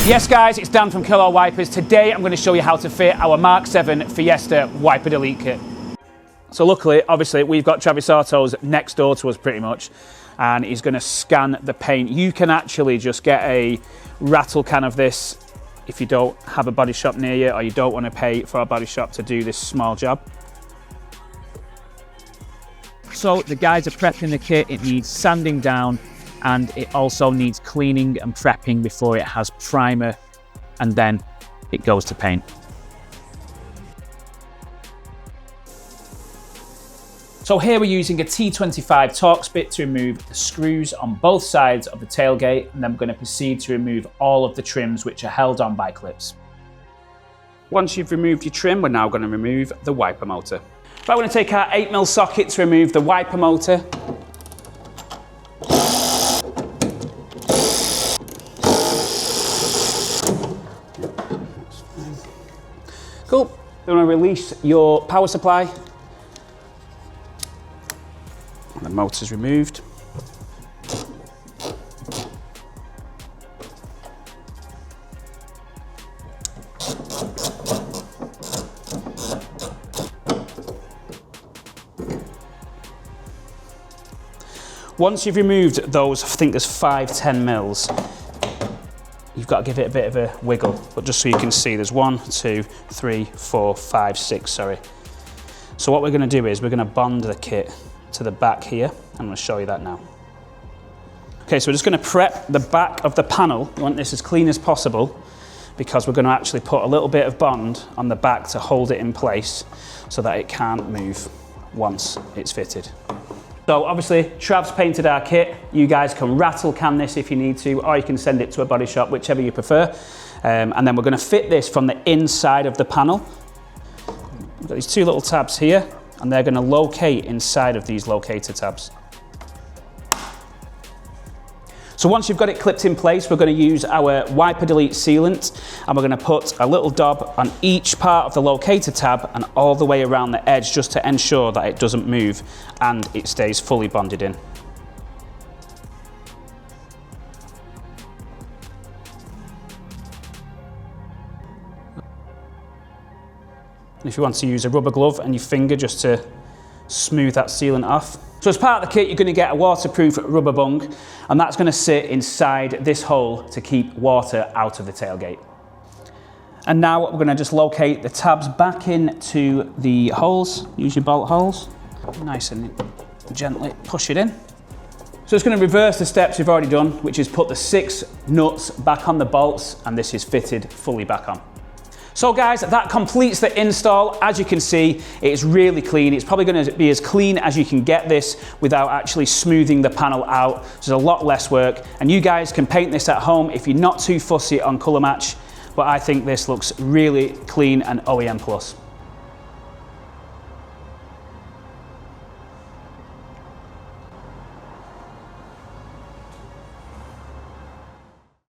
Yes guys, it's Dan from Kilo Wipers. Today I'm going to show you how to fit our Mark 7 Fiesta Wiper Delete Kit. So luckily, obviously, we've got Travis Auto's next door to us pretty much, and he's going to scan the paint. You can actually just get a rattle can of this if you don't have a body shop near you, or you don't want to pay for a body shop to do this small job. So the guys are prepping the kit. It needs sanding down, and it also needs cleaning and prepping before it has primer, and then it goes to paint. So here we're using a T25 Torx bit to remove the screws on both sides of the tailgate, and then we're going to proceed to remove all of the trims which are held on by clips. Once you've removed your trim, we're now going to remove the wiper motor. Right, we're going to take our 8mm socket to remove the wiper motor. Cool. Then we're going to release your power supply. And the motor's removed. Once you've removed those, I think there's 5-10 mils, you've got to give it a bit of a wiggle, but just so you can see, there's 1, 2, 3, 4, 5, 6, sorry. So what we're going to do is we're going to bond the kit to the back here. I'm going to show you that now. Okay, so we're just going to prep the back of the panel. We want this as clean as possible because we're going to actually put a little bit of bond on the back to hold it in place so that it can't move once it's fitted. So obviously, Trav's painted our kit. You guys can rattle can this if you need to, or you can send it to a body shop, whichever you prefer. And then we're going to fit this from the inside of the panel. We've got these two little tabs here, and they're going to locate inside of these locator tabs. So once you've got it clipped in place, we're going to use our wiper delete sealant, and we're going to put a little dab on each part of the locator tab and all the way around the edge, just to ensure that it doesn't move and it stays fully bonded in. If you want to use a rubber glove and your finger just to smooth that sealant off. So as part of the kit, you're going to get a waterproof rubber bung, and that's going to sit inside this hole to keep water out of the tailgate. And now we're going to just locate the tabs back into the holes. Use your bolt holes. Nice and gently push it in. So it's going to reverse the steps you've already done, which is put the 6 nuts back on the bolts, and this is fitted fully back on. So guys, that completes the install. As you can see, it is really clean. It's probably going to be as clean as you can get this without actually smoothing the panel out. There's a lot less work, and you guys can paint this at home if you're not too fussy on colour match, but I think this looks really clean and OEM plus.